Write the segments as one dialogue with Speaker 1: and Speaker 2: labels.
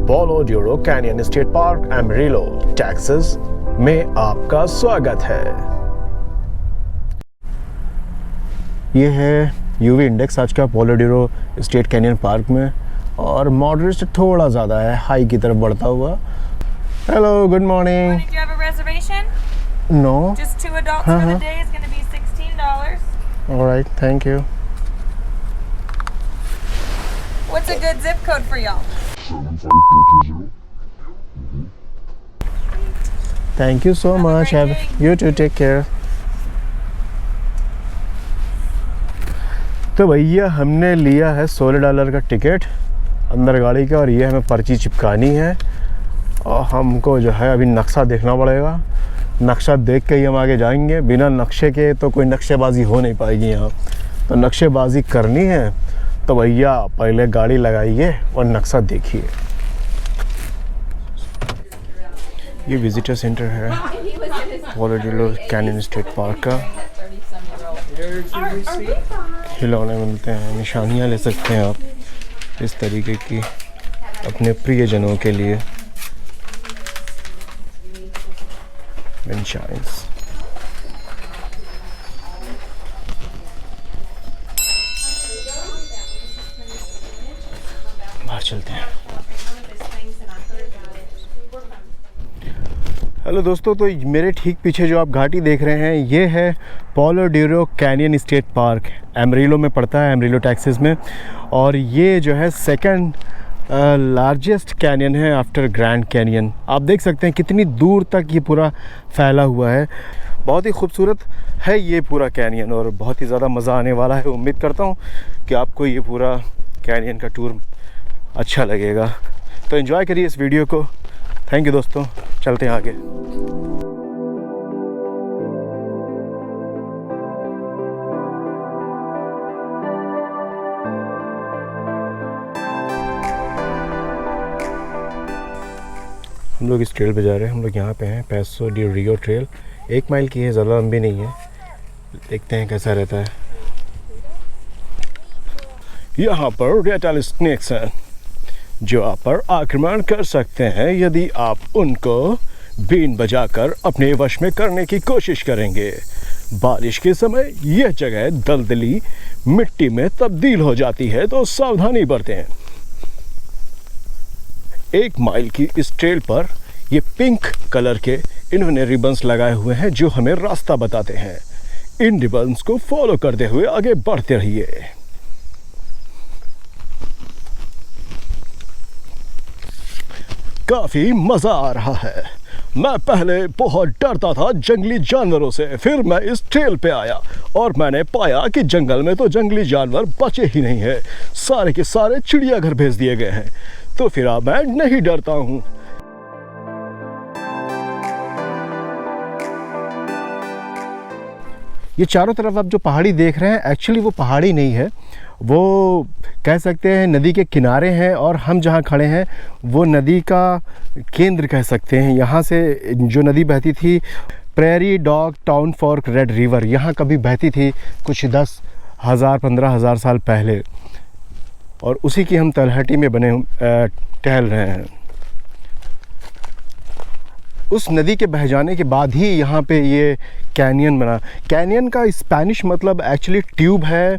Speaker 1: पोलो Duro Canyon State Park Amarillo Texas में आपका स्वागत है। ये है यूवी इंडेक्स आज का पोलो ड्यूरो स्टेट कैनियन पार्क में, और मॉडरेट से थोड़ा ज़्यादा है, हाई की तरफ बढ़ता हुआ। Hello, good morning.
Speaker 2: Do you have a reservation?
Speaker 1: No.
Speaker 2: Just 2 adults for the day is going to be $16.
Speaker 1: All right, thank you.
Speaker 2: What's a good zip code for y'all?
Speaker 3: 75220.
Speaker 1: Thank you so much.
Speaker 2: great
Speaker 1: Have
Speaker 2: day.
Speaker 1: you too. Take care. तो भैया हमने लिया है $16 का ticket अंदर गाड़ी का, और ये हमें पर्ची चिपकानी है, और हमको जो है अभी नक्शा देखना पड़ेगा। नक्शा देख के ही हम आगे जाएंगे, बिना नक्शे के तो कोई नक्शेबाजी हो नहीं पाएगी यहाँ। तो नक्शेबाजी करनी है तो भैया पहले गाड़ी लगाइए और नक्शा देखिए। ये विजिटर सेंटर है पोलो ड्यूरो कैनियन स्टेट पार्क का। खिलौने मिलते हैं, निशानियाँ ले सकते हैं आप इस तरीके की अपने प्रियजनों के लिए। Shines. बाहर चलते हैं। हेलो दोस्तों, तो मेरे ठीक पीछे जो आप घाटी देख रहे हैं ये है पोलो ड्यूरो कैनियन स्टेट पार्क, एमरीलो में पड़ता है, एमरीलो टेक्सास में। और ये जो है सेकंड लार्जेस्ट कैनियन है आफ्टर ग्रैंड कैनियन। आप देख सकते हैं कितनी दूर तक ये पूरा फैला हुआ है। बहुत ही खूबसूरत है ये पूरा कैनियन और बहुत ही ज़्यादा मज़ा आने वाला है। उम्मीद करता हूँ कि आपको ये पूरा कैनियन का टूर अच्छा लगेगा। तो एंजॉय करिए इस वीडियो को। थैंक यू दोस्तों, चलते हैं आगे। हम लोग इस ट्रेल पे जा रहे हैं। हम लोग यहाँ पे हैं पैसो डी रियो ट्रेल। 1 माइल की है, ज़्यादा लंबी नहीं है। देखते हैं कैसा रहता है। यहाँ पर रेटल स्नेक्स हैं जो आप पर आक्रमण कर सकते हैं यदि आप उनको बीन बजाकर अपने वश में करने की कोशिश करेंगे। बारिश के समय यह जगह दलदली मिट्टी में तब्दील हो जाती है, तो सावधानी बरतें। 1 माइल की इस ट्रेल पर ये पिंक कलर के इन्होंने रिबन्स लगाए हुए हैं जो हमें रास्ता बताते हैं। इन रिबन्स को फॉलो करते हुए आगे बढ़ते रहिए। काफी मजा आ रहा है। मैं पहले बहुत डरता था जंगली जानवरों से, फिर मैं इस ट्रेल पे आया और मैंने पाया कि जंगल में तो जंगली जानवर बचे ही नहीं है, सारे के सारे चिड़ियाघर भेज दिए गए हैं। तो फिर अब मैं नहीं डरता हूँ। ये चारों तरफ आप जो पहाड़ी देख रहे हैं, एक्चुअली वो पहाड़ी नहीं है, वो कह सकते हैं नदी के किनारे हैं, और हम जहाँ खड़े हैं वो नदी का केंद्र कह सकते हैं। यहाँ से जो नदी बहती थी prairie dog town fork red river, यहाँ कभी बहती थी कुछ 10,000 15,000 साल पहले, और उसी की हम तलहटी में बने टहल रहे हैं। उस नदी के बह जाने के बाद ही यहाँ पे ये कैनियन बना। कैनियन का स्पेनिश मतलब एक्चुअली ट्यूब है,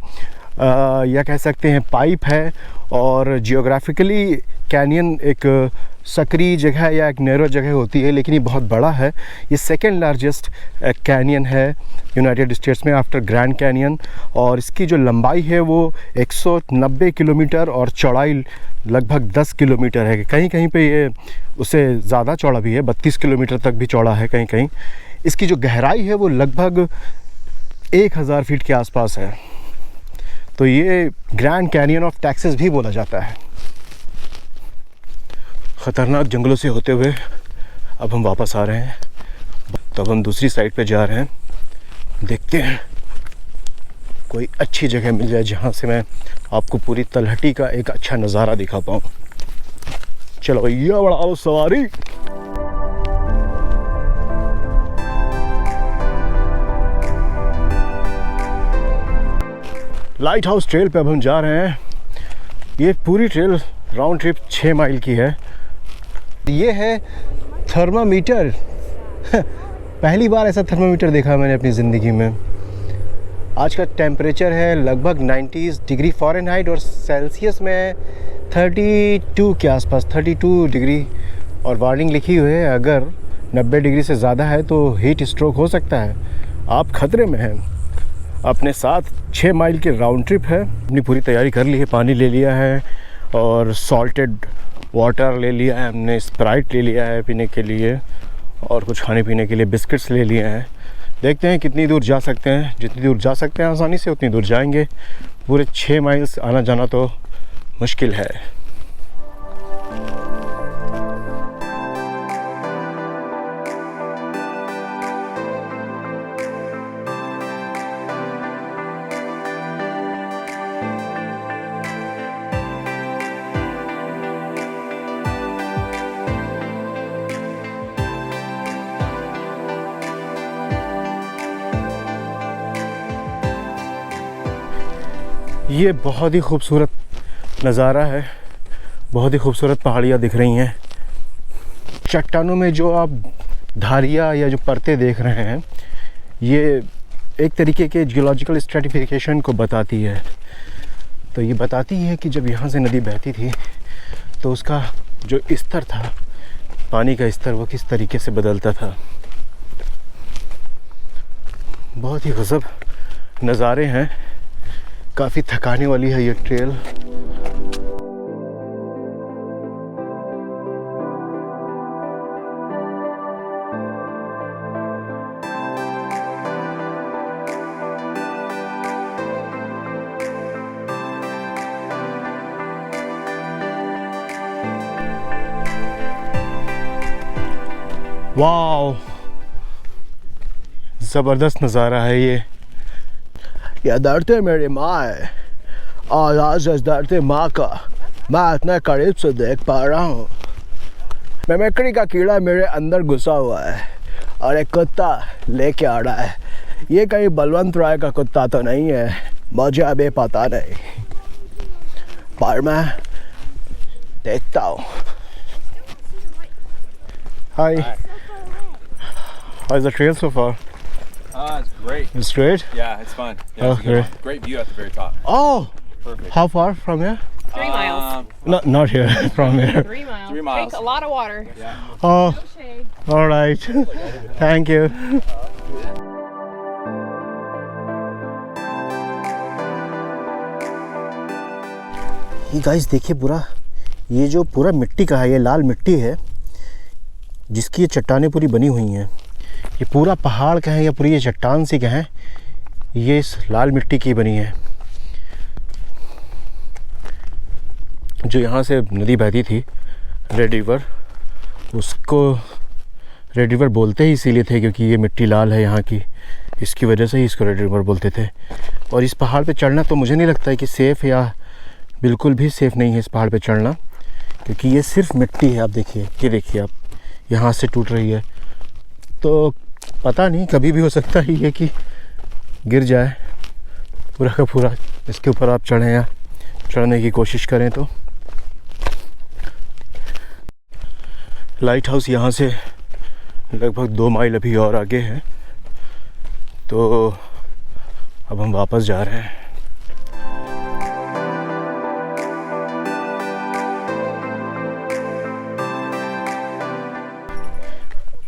Speaker 1: या कह सकते हैं पाइप है। और जियोग्राफिकली कैनियन एक सकरी जगह या एक नैरो जगह होती है, लेकिन ये बहुत बड़ा है। ये सेकेंड लार्जेस्ट कैनियन है यूनाइटेड स्टेट्स में आफ्टर ग्रैंड कैनियन, और इसकी जो लंबाई है वो 190 किलोमीटर और चौड़ाई लगभग 10 किलोमीटर है। कहीं कहीं पे ये उससे ज़्यादा चौड़ा भी है, 32 किलोमीटर तक भी चौड़ा है कहीं कहीं। इसकी जो गहराई है वो लगभग 1000 फीट के आसपास है। तो ये ग्रैंड कैनियन ऑफ टेक्सास भी बोला जाता है। ख़तरनाक जंगलों से होते हुए अब हम वापस आ रहे हैं, तब हम दूसरी साइड पे जा रहे हैं। देखते हैं कोई अच्छी जगह मिल जाए जहाँ से मैं आपको पूरी तलहटी का एक अच्छा नज़ारा दिखा पाऊँ। चलो भैया, बढ़ाओ सवारी। लाइट हाउस ट्रेल पे अब हम जा रहे हैं। ये पूरी ट्रेल राउंड ट्रिप 6 माइल की है, ये है थर्मामीटर। पहली बार ऐसा थर्मामीटर देखा मैंने अपनी ज़िंदगी में। आज का टेम्परेचर है लगभग 90 डिग्री फ़ारेनहाइट और सेल्सियस में 32 के आसपास, 32 डिग्री। और वार्निंग लिखी हुई है अगर 90 डिग्री से ज़्यादा है तो हीट स्ट्रोक हो सकता है, आप खतरे में हैं। अपने साथ 6 माइल की राउंड ट्रिप है। अपनी पूरी तैयारी कर ली है, पानी ले लिया है और सॉल्टेड वाटर ले लिया है हमने, स्प्राइट ले लिया है पीने के लिए और कुछ खाने पीने के लिए बिस्किट्स ले लिए हैं। देखते हैं कितनी दूर जा सकते हैं। जितनी दूर जा सकते हैं आसानी से उतनी दूर जाएंगे। पूरे 6 माइल्स आना जाना तो मुश्किल है। ये बहुत ही खूबसूरत नज़ारा है, बहुत ही खूबसूरत पहाड़ियाँ दिख रही हैं। चट्टानों में जो आप धारियाँ या जो परतें देख रहे हैं, ये एक तरीके के जियोलॉजिकल स्ट्रैटिफिकेशन को बताती है। तो ये बताती है कि जब यहाँ से नदी बहती थी तो उसका जो स्तर था, पानी का स्तर, वो किस तरीके से बदलता था। बहुत ही गज़ब नज़ारे हैं। काफ़ी थकाने वाली है ये ट्रेल। वाओ, ज़बरदस्त नज़ारा है ये।
Speaker 4: यह दर्द मेरी माँ है और आज इस दर्द माँ का मैं इतने करीब से देख पा रहा हूँ। मिमिक्री का कीड़ा मेरे अंदर घुसा हुआ है और एक कुत्ता लेके आ रहा है। ये कहीं बलवंत राय का कुत्ता तो नहीं है, मुझे अभी पता नहीं, पर मैं देखता हूँ।
Speaker 1: Hi. How's the trail so far?
Speaker 5: It's great.
Speaker 1: It's great.
Speaker 5: Yeah, it's fun. Yeah,
Speaker 1: Oh,
Speaker 5: it's a good
Speaker 1: great.
Speaker 5: one. Great view at the very top.
Speaker 1: Oh,
Speaker 5: Perfect.
Speaker 1: how far from here?
Speaker 6: 3 miles.
Speaker 1: Not here, from here.
Speaker 6: 3 miles.
Speaker 5: 3 miles.
Speaker 6: Drink a lot of water.
Speaker 1: Oh,
Speaker 6: No shade.
Speaker 1: all right. Thank you. ये guys देखिए, पूरा ये जो पूरा मिट्टी का है, ये लाल मिट्टी है जिसकी ये चट्टानें पूरी बनी हुई हैं। ये पूरा पहाड़ का है या पूरी ये चट्टान सी का है, ये इस लाल मिट्टी की बनी है। जो यहाँ से नदी बहती थी, रेड रिवर, उसको रेड रिवर बोलते ही इसीलिए थे क्योंकि ये मिट्टी लाल है यहाँ की, इसकी वजह से ही इसको रेड रिवर बोलते थे। और इस पहाड़ पे चढ़ना तो मुझे नहीं लगता है कि सेफ़, या बिल्कुल भी सेफ़ नहीं है इस पहाड़ पे चढ़ना, क्योंकि ये सिर्फ मिट्टी है। आप देखिए, ये देखिए आप, यहाँ से टूट रही है, तो पता नहीं कभी भी हो सकता है ये कि गिर जाए पूरा का पूरा। इसके ऊपर आप चढ़ें या चढ़ने की कोशिश करें तो। लाइट हाउस यहाँ से लगभग 2 माइल अभी और आगे है, तो अब हम वापस जा रहे हैं।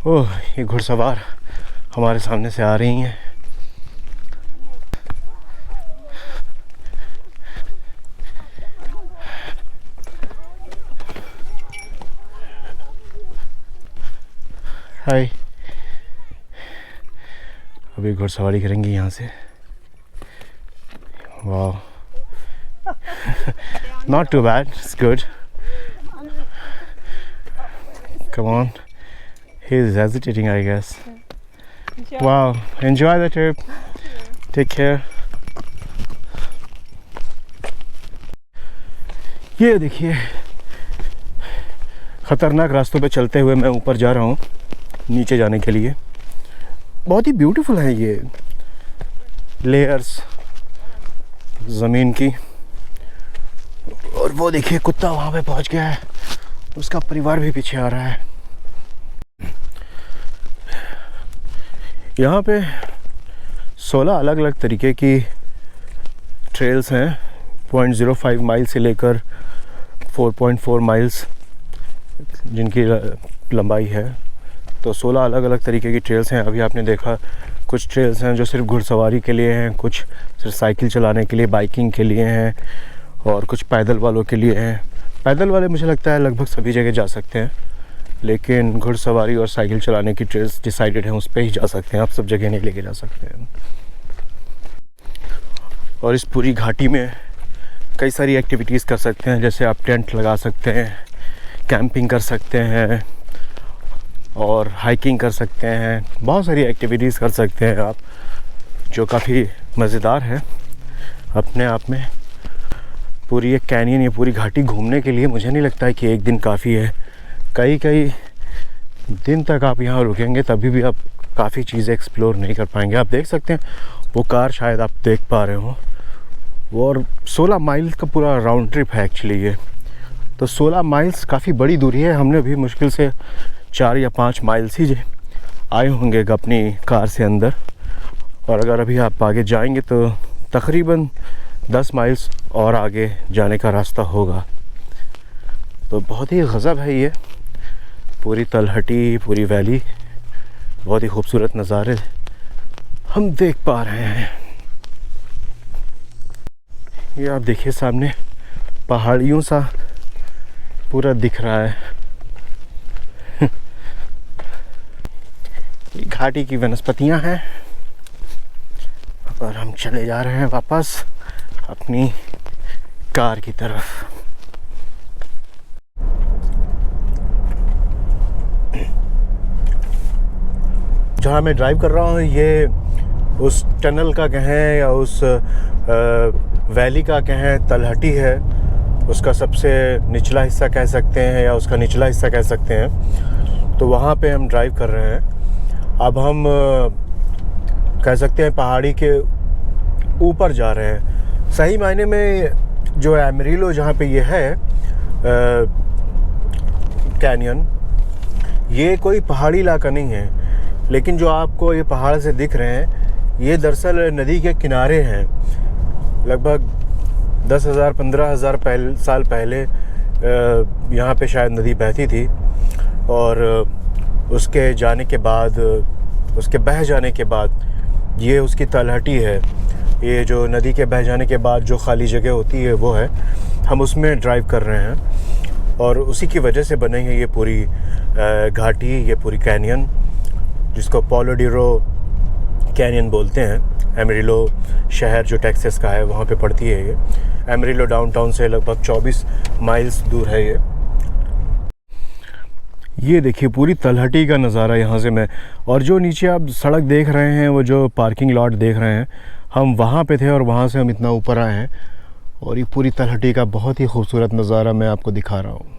Speaker 1: ओह, ये घुड़सवार हमारे सामने से आ रही हैं। हाय, अभी घुड़सवारी करेंगी यहाँ से। वाह, not too bad, it's good. Come on. He's hesitating, I guess. Wow, enjoy the trip. Take care. ये देखिए, ख़तरनाक रास्तों पे चलते हुए मैं ऊपर जा रहा हूँ नीचे जाने के लिए। बहुत ही ब्यूटीफुल है ये लेयर्स ज़मीन की। और वो देखिए, कुत्ता वहाँ पे पहुँच गया है उसका परिवार भी पीछे आ रहा है। यहाँ पे 16 अलग अलग तरीके की ट्रेल्स हैं, 0.05 माइल से लेकर 4.4 माइल्स जिनकी लंबाई है। तो 16 अलग अलग तरीके की ट्रेल्स हैं। अभी आपने देखा कुछ ट्रेल्स हैं जो सिर्फ घुड़सवारी के लिए हैं, कुछ सिर्फ साइकिल चलाने के लिए, बाइकिंग के लिए हैं, और कुछ पैदल वालों के लिए हैं। पैदल वाले मुझे लगता है लगभग सभी जगह जा सकते हैं, लेकिन घुड़सवारी और साइकिल चलाने की ट्रेल्स डिसाइडेड हैं, उस पर ही जा सकते हैं, आप सब जगह नहीं लेके जा सकते हैं। और इस पूरी घाटी में कई सारी एक्टिविटीज़ कर सकते हैं, जैसे आप टेंट लगा सकते हैं, कैंपिंग कर सकते हैं और हाइकिंग कर सकते हैं। बहुत सारी एक्टिविटीज़ कर सकते हैं आप, जो काफ़ी मज़ेदार है अपने आप में। पूरी एक कैनियन, ये पूरी घाटी घूमने के लिए मुझे नहीं लगता है कि एक दिन काफ़ी है। कई दिन तक आप यहाँ रुकेंगे तभी भी आप काफ़ी चीज़ें एक्सप्लोर नहीं कर पाएंगे। आप देख सकते हैं वो कार, शायद आप देख पा रहे हो, और 16 माइल का पूरा राउंड ट्रिप है एक्चुअली ये। तो 16 माइल्स काफ़ी बड़ी दूरी है। हमने भी मुश्किल से 4 या 5 माइल्स ही आए होंगे अपनी कार से अंदर, और अगर अभी आप आगे जाएंगे तो तकरीबन 10 माइल्स और आगे जाने का रास्ता होगा। तो बहुत ही गज़ब है ये पूरी तलहटी, पूरी वैली, बहुत ही खूबसूरत नज़ारे हम देख पा रहे हैं। ये आप देखिए सामने पहाड़ियों सा पूरा दिख रहा है। ये घाटी की वनस्पतियां हैं और हम चले जा रहे हैं वापस अपनी कार की तरफ। जहाँ मैं ड्राइव कर रहा हूँ ये उस टनल का कहें या उस वैली का कहें, तलहटी है, उसका सबसे निचला हिस्सा कह सकते हैं या उसका निचला हिस्सा कह सकते हैं। तो वहाँ पे हम ड्राइव कर रहे हैं। अब हम कह सकते हैं पहाड़ी के ऊपर जा रहे हैं। सही मायने में जो एमरीलो जहाँ पे ये है कैनियन, ये कोई पहाड़ी इलाका नहीं है, लेकिन जो आपको ये पहाड़ से दिख रहे हैं ये दरअसल नदी के किनारे हैं। लगभग 10,000 15,000 साल पहले यहाँ पे शायद नदी बहती थी, और उसके जाने के बाद, उसके बह जाने के बाद ये उसकी तलहटी है। ये जो नदी के बह जाने के बाद जो खाली जगह होती है वो है, हम उसमें ड्राइव कर रहे हैं, और उसी की वजह से बनी है ये पूरी घाटी, ये पूरी कैनियन, जिसको पालो डिरो कैनियन बोलते हैं। एमरीलो शहर जो टेक्सास का है वहाँ पे पड़ती है ये। एमरीलो डाउनटाउन से लगभग 24 माइल्स दूर है ये देखिए पूरी तलहटी का नज़ारा यहाँ से मैं, और जो नीचे आप सड़क देख रहे हैं, वो जो पार्किंग लॉट देख रहे हैं, हम वहाँ पे थे और वहाँ से हम इतना ऊपर आए हैं, और ये पूरी तलहटी का बहुत ही खूबसूरत नज़ारा मैं आपको दिखा रहा हूँ।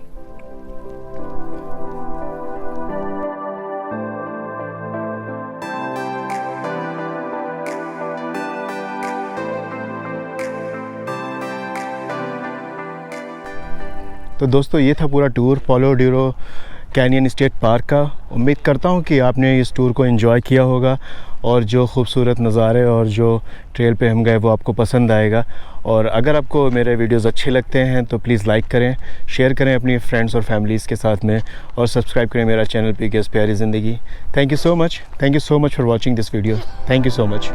Speaker 1: तो दोस्तों ये था पूरा टूर पालो डिरो कैनियन स्टेट पार्क का। उम्मीद करता हूँ कि आपने इस टूर को एंजॉय किया होगा, और जो खूबसूरत नज़ारे और जो ट्रेल पे हम गए वो आपको पसंद आएगा। और अगर आपको मेरे वीडियोस अच्छे लगते हैं तो प्लीज़ लाइक करें, शेयर करें अपनी फ्रेंड्स और फैमिलीज़ के साथ में, और सब्सक्राइब करें मेरा चैनल पीकेएस प्यारी ज़िंदगी। Thank you so much for watching this video. Thank you so much.